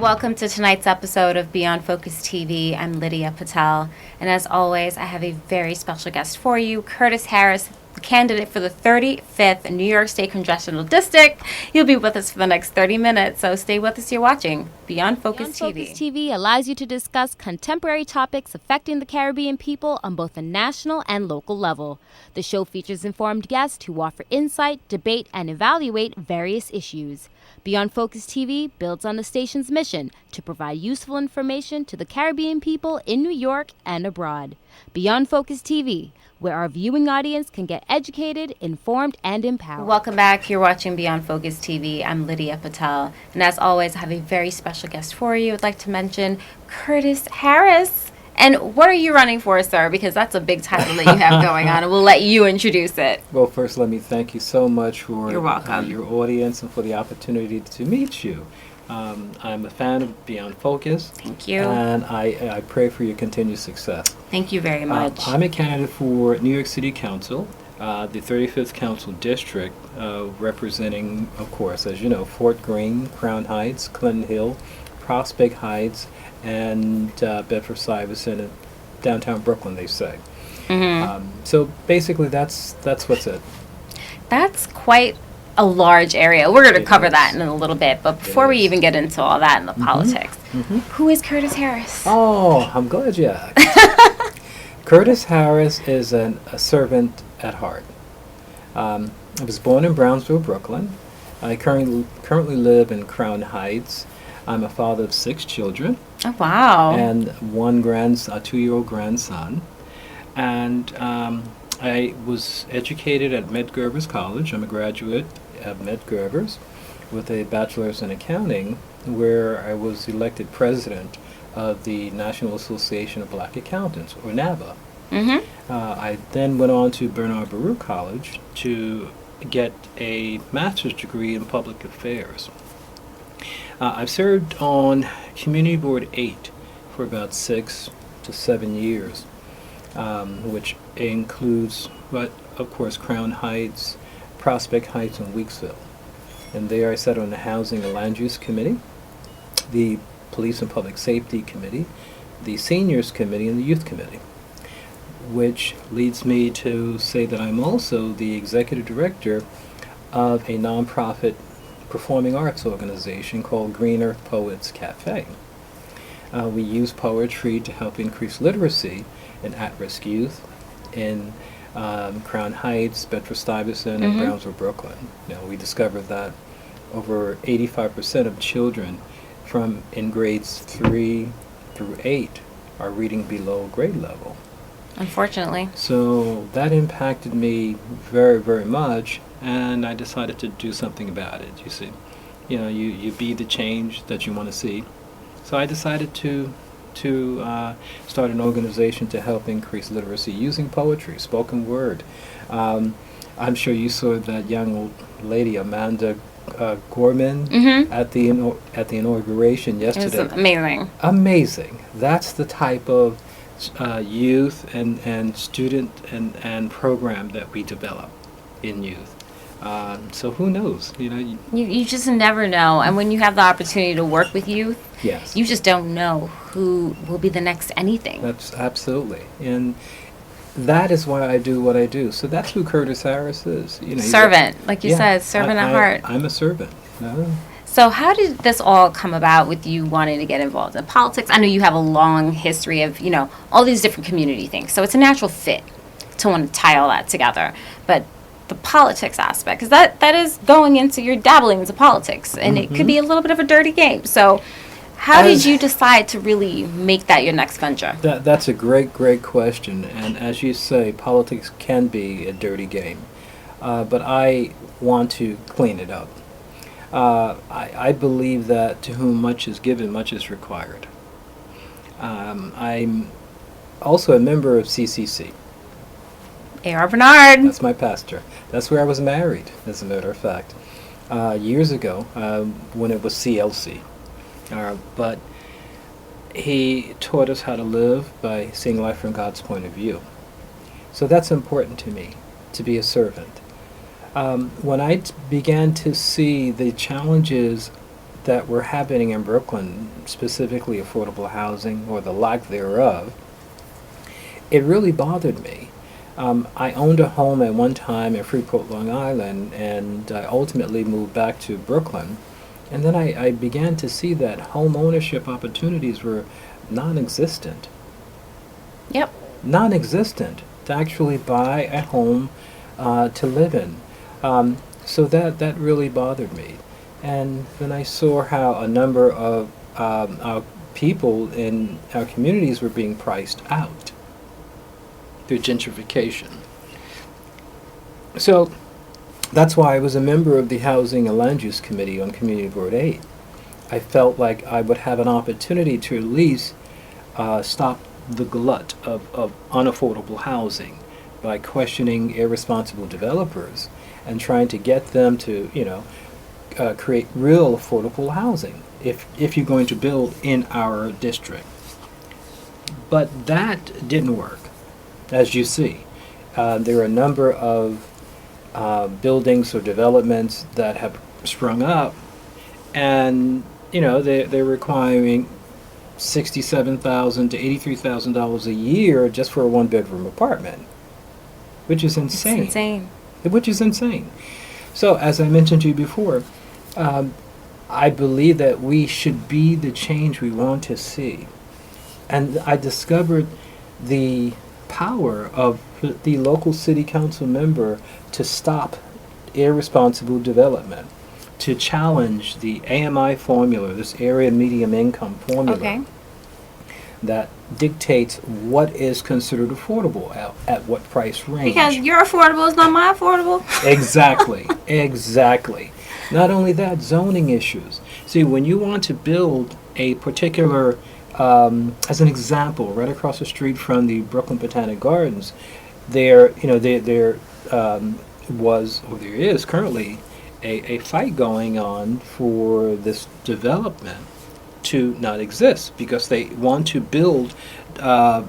welcome to tonight's episode of Beyond Focus TV. I'm Lydia Patel, and as always, I have a very special guest for you, Curtis Harris, the candidate for the 35th New York State Congressional District. He'll be with us for the next 30 minutes, so stay with us. You're watching Beyond Focus TV. Focus TV allows you to discuss contemporary topics affecting the Caribbean people on both a national and local level. The show features informed guests who offer insight, debate, and evaluate various issues. Beyond Focus TV builds on the station's mission to provide useful information to the Caribbean people in New York and abroad. Beyond Focus TV, where our viewing audience can get educated, informed, and empowered. Welcome back. You're watching Beyond Focus TV. I'm Lydia Patel, and as always, I have a very special guest for you. I'd like to mention Curtis Harris. And what are you running for, sir? Because that's a big title that you have going on, and we'll let you introduce it. Well, first, let me thank you so much for You're welcome. Your audience and for the opportunity to meet you. I'm a fan of Beyond Focus. Thank you. And I pray for your continued success. Thank you very much. I'm a candidate for New York City Council, the 35th Council District, representing, of course, as you know, Fort Greene, Crown Heights, Clinton Hill, Prospect Heights, and Bedford-Stuyvesant and downtown Brooklyn, they say. So basically, that's what's it. That's quite a large area. We're going to It cover is. that in a little bit, but before we is. even get into all that and the politics, who is Curtis Harris? Oh, I'm glad you asked. Curtis Harris is a servant at heart. I was born in Brownsville, Brooklyn. I currently live in Crown Heights. I'm a father of 6 children Oh, wow. and one a 2-year-old grandson. And I was educated at Medgar College. I'm a graduate of Medgar with a bachelor's in accounting, where I was elected president of the National Association of Black Accountants, or NABA. I then went on to Bernard Baruch College to get a master's degree in public affairs. I've served on Community Board 8 for about 6 to 7 years, which includes, of course, Crown Heights, Prospect Heights, and Weeksville. And there I sat on the Housing and Land Use Committee, the Police and Public Safety Committee, the Seniors Committee, and the Youth Committee, which leads me to say that I'm also the executive director of a nonprofit performing arts organization called Green Earth Poets Cafe. We use poetry to help increase literacy in at-risk youth in Crown Heights, Bedford-Stuyvesant, and Brownsville, Brooklyn. We discovered that over 85% of children in grades 3 through 8 are reading below grade level. Unfortunately. So that impacted me very, very much, and I decided to do something about it. You see, you be the change that you want to see. So I decided to start an organization to help increase literacy using poetry, spoken word. I'm sure you saw that young old lady, Amanda Gorman, at the inauguration yesterday. It was amazing. Amazing. That's the type of youth and student and program that we develop in youth. So who knows? You just never know. And when you have the opportunity to work with youth, Yes. you just don't know who will be the next anything. That's absolutely. And that is why I do what I do. So that's who Curtis Harris is. Servant, like you Yeah, said, servant at heart. I'm a servant. So how did this all come about with you wanting to get involved in politics? I know you have a long history of, all these different community things. So it's a natural fit to want to tie all that together. But the politics aspect, because that is going into, you're dabbling into politics, and it could be a little bit of a dirty game. So how did you decide to really make that your next venture? That's a great question. And as you say, politics can be a dirty game. But I want to clean it up. I believe that to whom much is given, much is required. I'm also a member of CCC. A.R. Bernard. That's my pastor. That's where I was married, as a matter of fact, years ago, when it was CLC. But he taught us how to live by seeing life from God's point of view. So that's important to me, to be a servant. When I began to see the challenges that were happening in Brooklyn, specifically affordable housing or the lack thereof, it really bothered me. I owned a home at one time in Freeport, Long Island, and I ultimately moved back to Brooklyn. And then I began to see that home ownership opportunities were non-existent. Yep. Non-existent to actually buy a home to live in. So that really bothered me. And then I saw how a number of our people in our communities were being priced out through gentrification. So that's why I was a member of the Housing and Land Use Committee on Community Board 8. I felt like I would have an opportunity to at least stop the glut of unaffordable housing by questioning irresponsible developers and trying to get them to, create real affordable housing if you're going to build in our district. But that didn't work, as you see. There are a number of buildings or developments that have sprung up, and they're requiring $67,000 to $83,000 a year just for a one-bedroom apartment, which is insane. It's insane. Which is insane. So, as I mentioned to you before, I believe that we should be the change we want to see. And I discovered the power of the local city council member to stop irresponsible development, to challenge the AMI formula, this area medium income formula, Okay. that dictates what is considered affordable at what price range. Because your affordable is not my affordable. Exactly, exactly. Not only that, zoning issues. See, when you want to build a particular, as an example, right across the street from the Brooklyn Botanic Gardens, there was, or there is currently, a fight going on for this development to not exist because they want to build to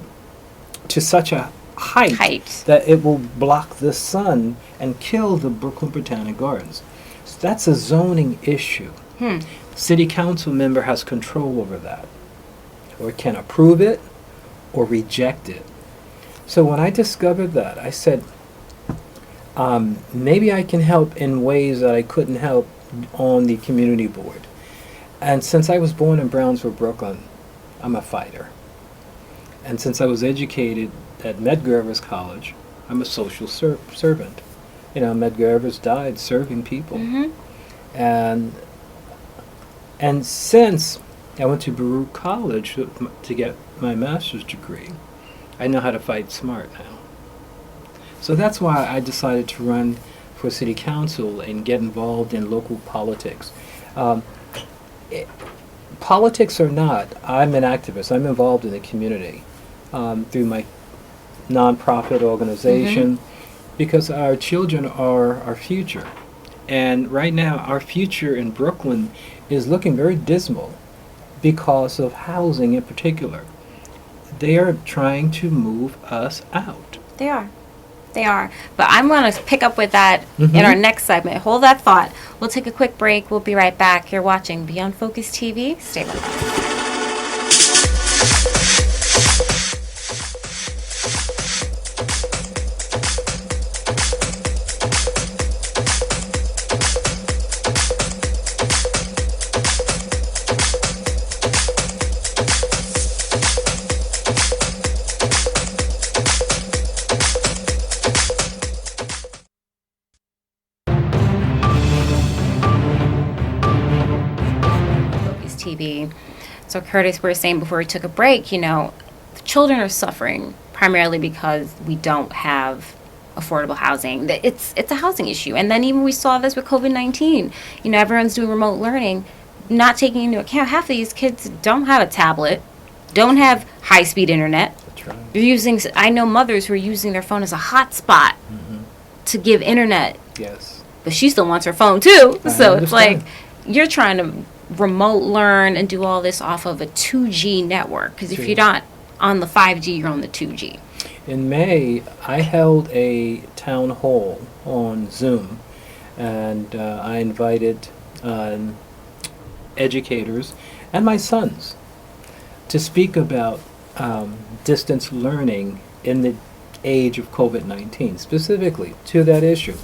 such a height that it will block the sun and kill the Brooklyn Botanic Gardens. So that's a zoning issue. City council member has control over that, or can approve it or reject it. So when I discovered that, I said, maybe I can help in ways that I couldn't help on the community board. And since I was born in Brownsville, Brooklyn, I'm a fighter. And since I was educated at Medgar College, I'm a social servant. Medgar died serving people. And since I went to Baruch College to get my master's degree, I know how to fight smart now. So that's why I decided to run for city council and get involved in local politics. Politics or not, I'm an activist. I'm involved in the community through my nonprofit organization because our children are our future. And right now, our future in Brooklyn is looking very dismal because of housing in particular. They are trying to move us out. They are. They are. But I'm going to pick up with that in our next segment. Hold that thought. We'll take a quick break. We'll be right back. You're watching Beyond Focus TV. Stay with us. TV. So Curtis, we were saying before we took a break, the children are suffering primarily because we don't have affordable housing. It's a housing issue. And then even we saw this with COVID-19. Everyone's doing remote learning, not taking into account half of these kids don't have a tablet, don't have high-speed internet. That's right. I know mothers who are using their phone as a hotspot to give internet. Yes. But she still wants her phone too. So it's like understand. you're trying to remote learn and do all this off of a 2G network, because if True. you're not on the 5G, you're on the 2G. In May, I held a town hall on Zoom, and I invited educators and my sons to speak about distance learning in the age of COVID-19, specifically to that issue.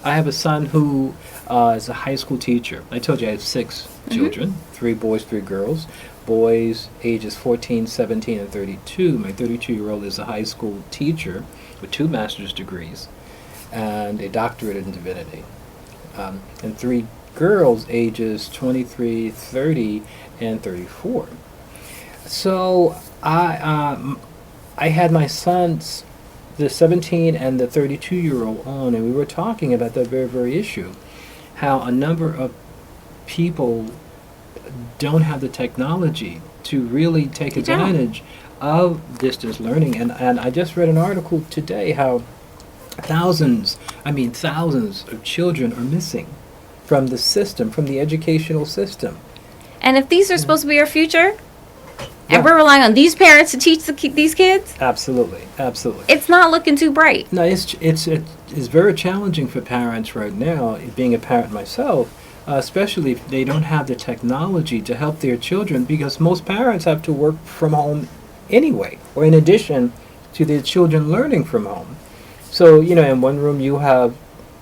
I have a son who is a high school teacher. I told you I have 6 children, 3 boys, 3 girls. Boys ages 14, 17, and 32. My 32-year-old is a high school teacher with 2 master's degrees and a doctorate in divinity. And 3 girls ages 23, 30, and 34. So I had my sons, the 17 and the 32-year-old on, and we were talking about that very, very issue, how a number of people don't have the technology to really take advantage of distance learning. And I just read an article today how thousands of children are missing from the system, from the educational system. And if these are supposed to be our future, Yeah. and we're relying on these parents to teach these kids, Absolutely, absolutely. it's not looking too bright. No, it's very challenging for parents right now, being a parent myself, especially if they don't have the technology to help their children, because most parents have to work from home anyway, or in addition to their children learning from home. So, in one room you have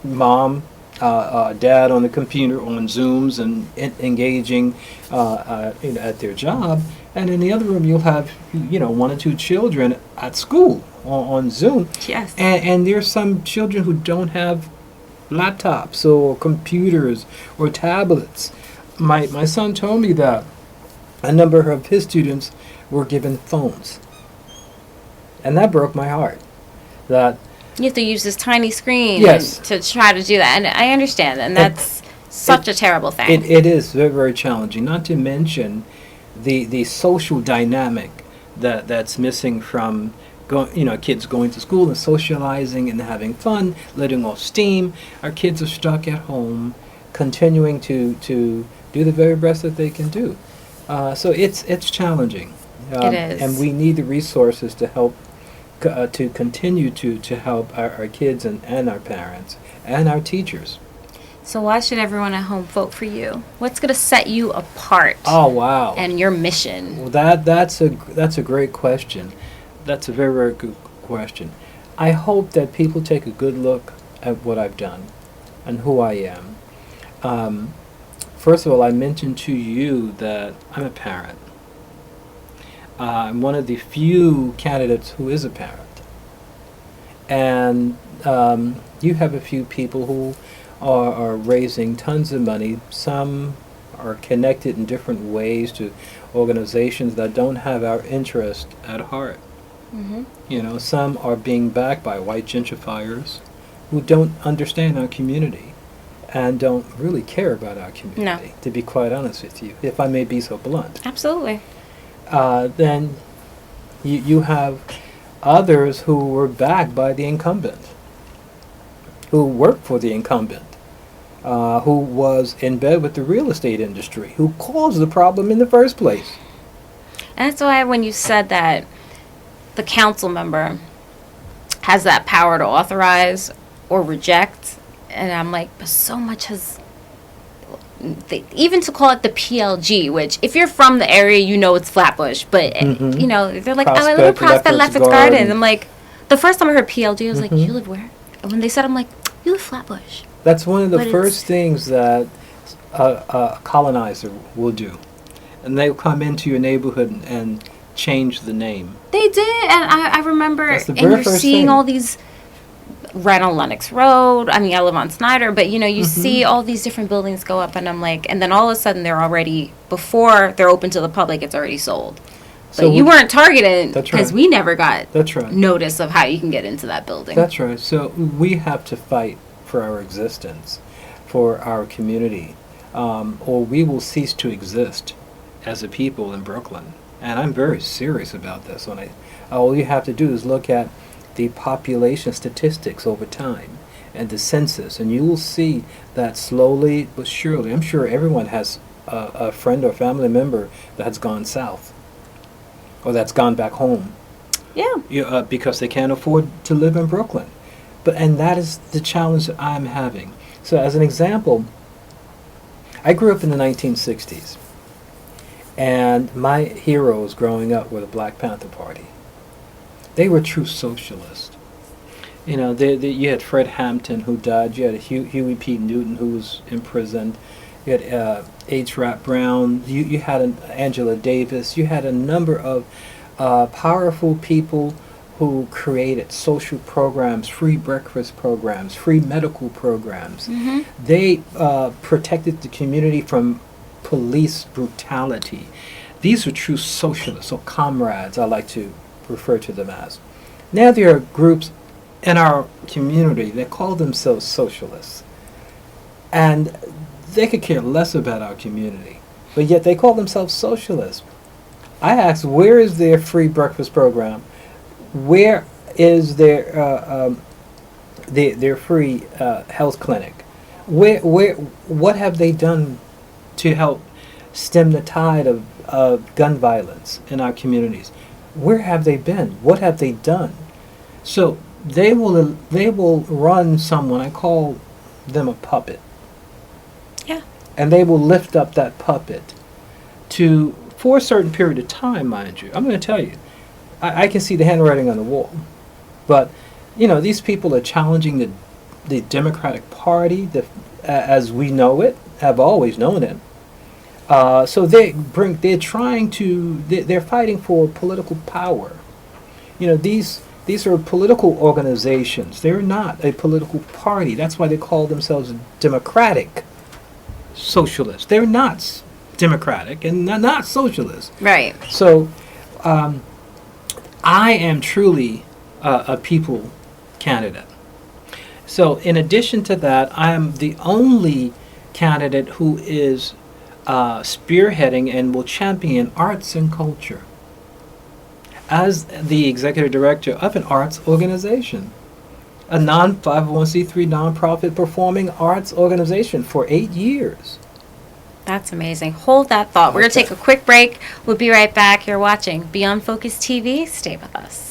mom, dad on the computer on Zooms and engaging at their job, and in the other room you'll have 1 or 2 children at school on Zoom. Yes. And there's some children who don't have laptops or computers or tablets. My son told me that a number of his students were given phones, and that broke my heart. That You have to use this tiny screen Yes. to try to do that. And I understand, and that's such a terrible thing. it is very, very challenging. Not to mention the social dynamic that's missing from kids going to school and socializing and having fun, letting off steam. Our kids are stuck at home, continuing to do the very best that they can do. So it's challenging. It is. And we need the resources to help to continue to help our kids and our parents and our teachers. So why should everyone at home vote for you? What's going to set you apart Oh, wow. and your mission? Well, that's a great question. That's a very, very good question. I hope that people take a good look at what I've done and who I am. First of all, I mentioned to you that I'm a parent. I'm one of the few candidates who is a parent. And you have a few people who are raising tons of money. Some are connected in different ways to organizations that don't have our interest at heart. Mm-hmm. Some are being backed by white gentrifiers who don't understand our community and don't really care about our community, to be quite honest with you, if I may be so blunt. Absolutely. Then you have others who were backed by the incumbent, who worked for the incumbent, who was in bed with the real estate industry, who caused the problem in the first place. And that's why when you said that the council member has that power to authorize or reject, and I'm like, but so much has... even to call it the PLG, which if you're from the area, it's Flatbush, but they're like, oh, I live in Prospect Lefferts Gardens. I'm like, the first time I heard PLG, I was like, you live where? And when they said, I'm like, you live Flatbush. That's one of the But first things that a colonizer will do, and they'll come into your neighborhood and change the name. They did, and I remember, That's the and very you're first seeing thing. all these, right on Lenox Road. I mean, I live on Snyder, but you see all these different buildings go up, and I'm like, and then all of a sudden they're already, before they're open to the public, it's already sold. So But you weren't targeted That's because right. we never got That's right. notice of how you can get into that building. That's right. So we have to fight for our existence, for our community, or we will cease to exist as a people in Brooklyn. And I'm very serious about this. All you have to do is look at the population statistics over time and the census, and you will see that slowly but surely, I'm sure everyone has a friend or family member that has gone south or that's gone back home. Yeah. Because they can't afford to live in Brooklyn. And that is the challenge that I'm having. So as an example, I grew up in the 1960s. And my heroes growing up were the Black Panther Party. They were true socialists. You know, you had Fred Hampton, who died. You had Huey P. Newton, who was imprisoned. You had H. Rap Brown. You had Angela Davis. You had a number of powerful people who created social programs, free breakfast programs, free medical programs. They protected the community from police brutality. These are true socialists, or comrades, I like to refer to them as. Now there are groups in our community that call themselves socialists, and they could care less about our community, but yet they call themselves socialists. I ask, where is their free breakfast program? Where is their free health clinic? What have they done to help stem the tide of gun violence in our communities? Where have they been? What have they done? So they will run someone. I call them a puppet. Yeah. And they will lift up that puppet for a certain period of time, mind you. I'm going to tell you, I can see the handwriting on the wall. But, you know, these people are challenging the Democratic Party as we know it, have always known it. So they're fighting for political power. You know, these are political organizations. They're not a political party. That's why they call themselves Democratic Socialists. They're not democratic and not socialist. Right. So I am truly a people candidate. So in addition to that, I am the only candidate who is spearheading and will champion arts and culture as the executive director of an arts organization, a non-501c3 nonprofit performing arts organization for 8 years. That's amazing. Hold that thought. We're going to take a quick break. We'll be right back. You're watching Beyond Focus TV. Stay with us.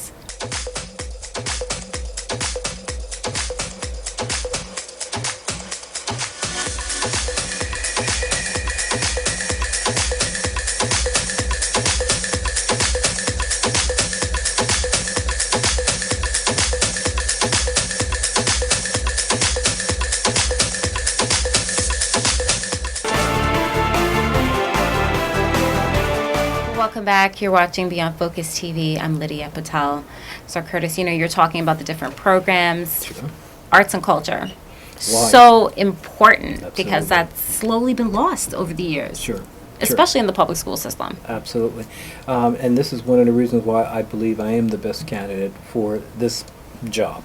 Welcome back. You're watching Beyond Focus TV. I'm Lydia Patel. So, Curtis, you know, you're talking about the different programs, Sure. arts and culture. Why? So important because Absolutely. that's slowly been lost over the years, Sure. especially in the public school system. Absolutely. And this is one of the reasons why I believe I am the best candidate for this job,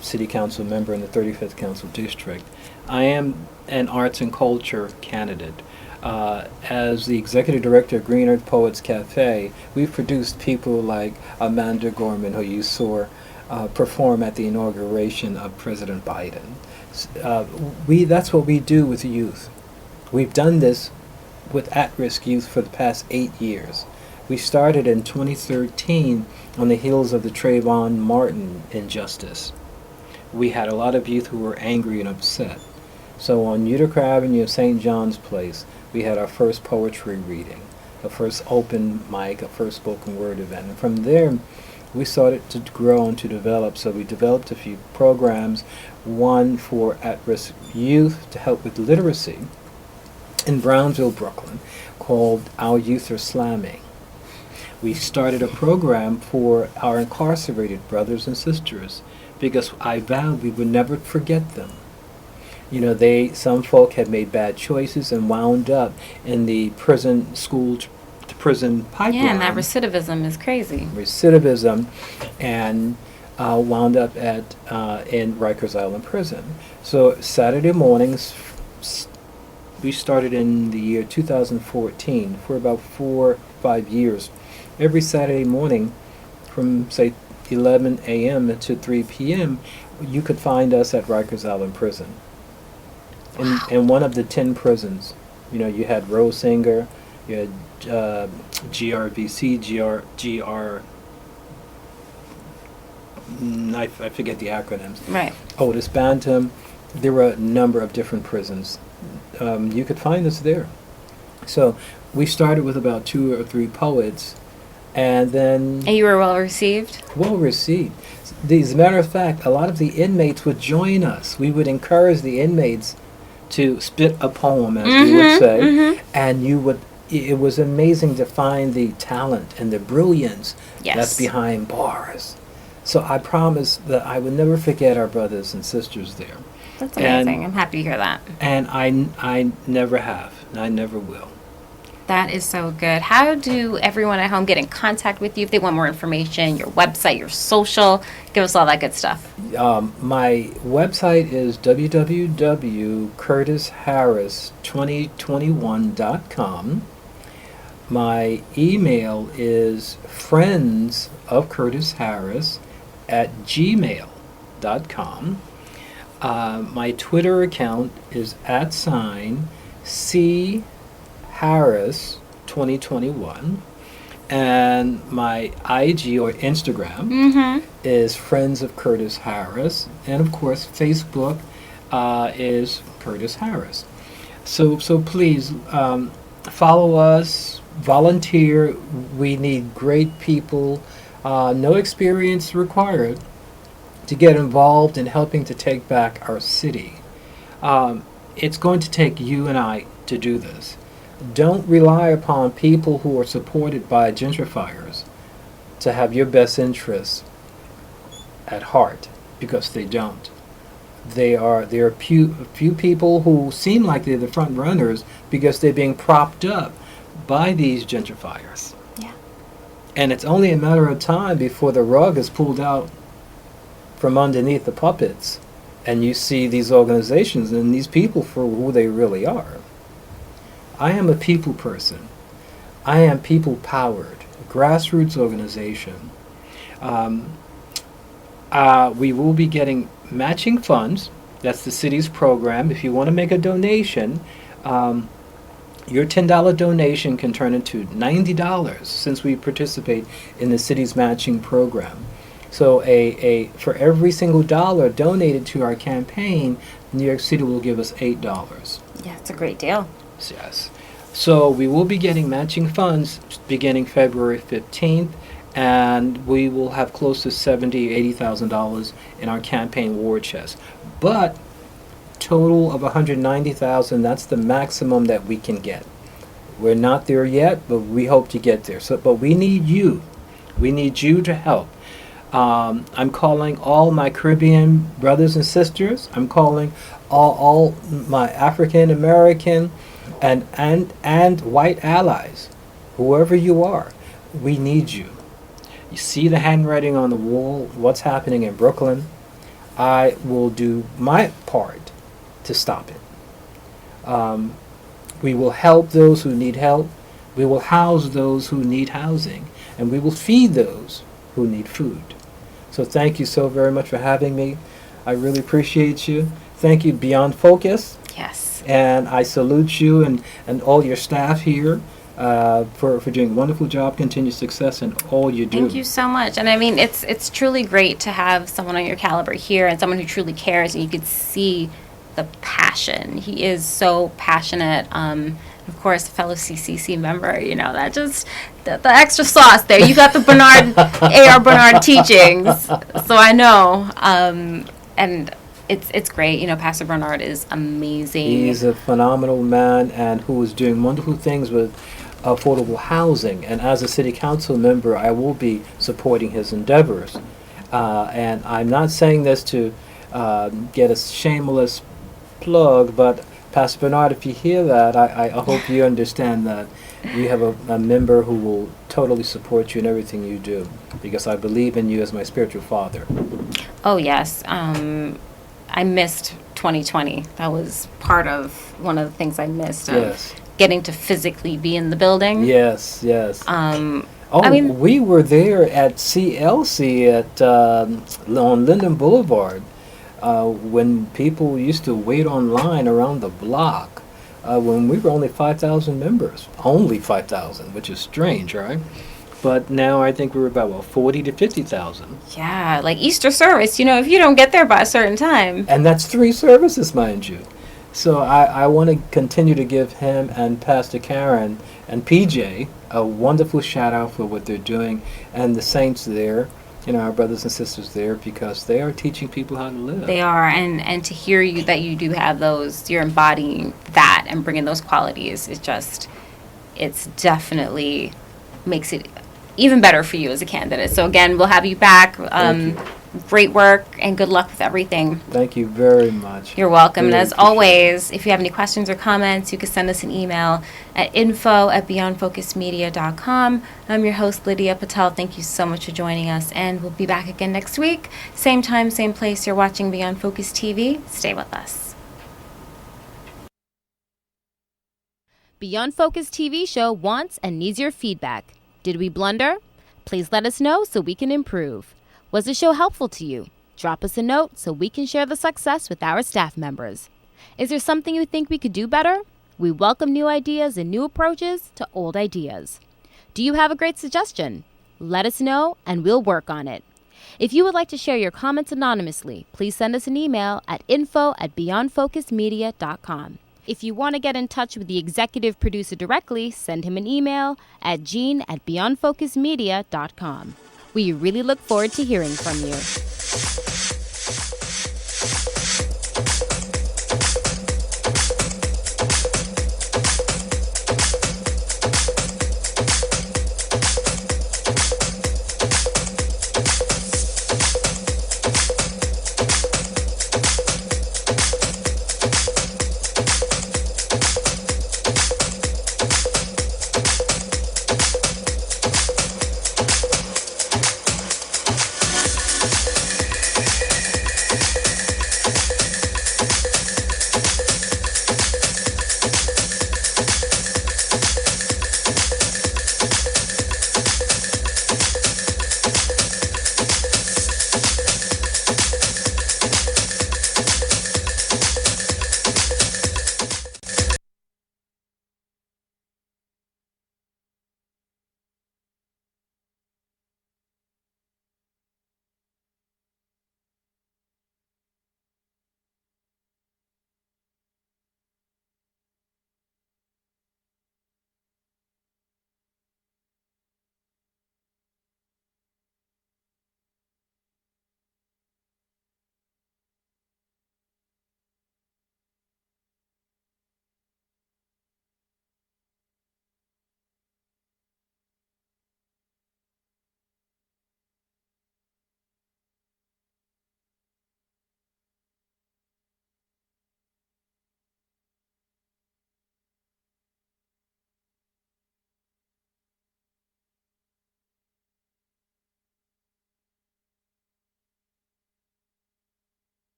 city council member in the 35th Council District. I am an arts and culture candidate. As the executive director of Green Earth Poets Cafe, we've produced people like Amanda Gorman, who you saw perform at the inauguration of President Biden. That's what we do with youth. We've done this with at-risk youth for the past 8 years. We started in 2013 on the heels of the Trayvon Martin injustice. We had a lot of youth who were angry and upset. So on Utica Avenue of St. John's Place, we had our first poetry reading, a first open mic, a first spoken word event. And from there, we started to grow and to develop. So we developed a few programs, one for at-risk youth to help with literacy in Brownsville, Brooklyn, called Our Youth Are Slamming. We started a program for our incarcerated brothers and sisters because I vowed we would never forget them. You know, some folk had made bad choices and wound up in the prison school to prison pipeline. Yeah, and that recidivism is crazy. Recidivism, and wound up in Rikers Island Prison. So Saturday mornings, we started in the year 2014 for about 4 or 5 years. Every Saturday morning, from say 11 a.m. to 3 p.m., you could find us at Rikers Island Prison. In one of the 10 prisons, you know, you had Rosinger, you had GRVC, I forget the acronyms. Right. Otis Bantam. There were a number of different prisons. You could find us there. So we started with about 2 or 3 poets, and then And you were well received? well received. As a matter of fact, a lot of the inmates would join us. We would encourage the inmates to spit a poem, as we would say, and you would. It was amazing to find the talent and the brilliance Yes. that's behind bars. So I promise that I would never forget our brothers and sisters there, That's And- amazing. I'm happy to hear that. and I never have, and I never will. That is so good. How do everyone at home get in contact with you if they want more information, your website, your social? Give us all that good stuff. My website is www.curtisharris2021.com. My email is friendsofcurtisharris@gmail.com. My Twitter account is @CHarris2021. And my IG or Instagram is Friends of Curtis Harris. And of course, Facebook is Curtis Harris. So please follow us, volunteer. We need great people, no experience required, to get involved in helping to take back our city. It's going to take you and I to do this. Don't rely upon people who are supported by gentrifiers to have your best interests at heart, because they don't. There are few people who seem like they're the front runners because they're being propped up by these gentrifiers. Yeah. And it's only a matter of time before the rug is pulled out from underneath the puppets, and you see these organizations and these people for who they really are. I am a people person. I am people-powered, grassroots organization. We will be getting matching funds. That's the city's program. If you want to make a donation, your $10 donation can turn into $90 since we participate in the city's matching program. So for every single dollar donated to our campaign, New York City will give us $8. Yeah, it's a great deal. Yes. So we will be getting matching funds beginning February 15th, and we will have close to $70,000, $80,000 in our campaign war chest. But total of $190,000, that's the maximum that we can get. We're not there yet, but we hope to get there. But we need you. We need you to help. I'm calling all my Caribbean brothers and sisters. I'm calling all my African American and white allies, whoever you are. We need you. You see the handwriting on the wall, what's happening in Brooklyn. I will do my part to stop it. We will help those who need help. We will house those who need housing. And we will feed those who need food. So thank you so very much for having me. I really appreciate you. Thank you, Beyond Focus. Yes. And I salute you and all your staff here for doing a wonderful job, continued success in all you do. Thank you so much. And I mean, it's truly great to have someone on your caliber here and someone who truly cares, and you could see the passion. He is so passionate. Of course, a fellow CCC member, you know, that just, the extra sauce there. You got the Bernard, A.R. Bernard teachings. So I know. And it's great. You know, Pastor Bernard is amazing. He's a phenomenal man and who is doing wonderful things with affordable housing. And as a city council member, I will be supporting his endeavors. And I'm not saying this to get a shameless plug, but Pastor Bernard, if you hear that, I hope you understand that you have a member who will totally support you in everything you do, because I believe in you as my spiritual father. Oh, yes. I missed 2020. That was part of one of the things I missed. Yes. Getting to physically be in the building. Yes, yes. I Oh, mean- we were there at CLC on Linden Boulevard when people used to wait online around the block when we were only 5,000 members. Only 5,000, which is strange, right? But now I think we're about, 40 to 50,000. Yeah, like Easter service, you know, if you don't get there by a certain time. And that's 3 services, mind you. So I want to continue to give him and Pastor Karen and PJ a wonderful shout out for what they're doing, and the saints there, our brothers and sisters there, because they are teaching people how to live. They are, and to hear you that you do have those, you're embodying that and bringing those qualities. It's definitely makes it even better for you as a candidate. So again, we'll have you back. Thank you. Great work and good luck with everything. Thank you very much. You're welcome. And Really as appreciate always, if you have any questions or comments, you can send us an email at info@beyondfocusmedia.com. I'm your host, Lydia Patel. Thank you so much for joining us, and we'll be back again next week. Same time, same place. You're watching Beyond Focus TV. Stay with us. Beyond Focus TV show wants and needs your feedback. Did we blunder? Please let us know so we can improve. Was the show helpful to you? Drop us a note so we can share the success with our staff members. Is there something you think we could do better? We welcome new ideas and new approaches to old ideas. Do you have a great suggestion? Let us know and we'll work on it. If you would like to share your comments anonymously, please send us an email at info@beyondfocusmedia.com. If you want to get in touch with the executive producer directly, send him an email at gene@beyondfocusmedia.com. We really look forward to hearing from you.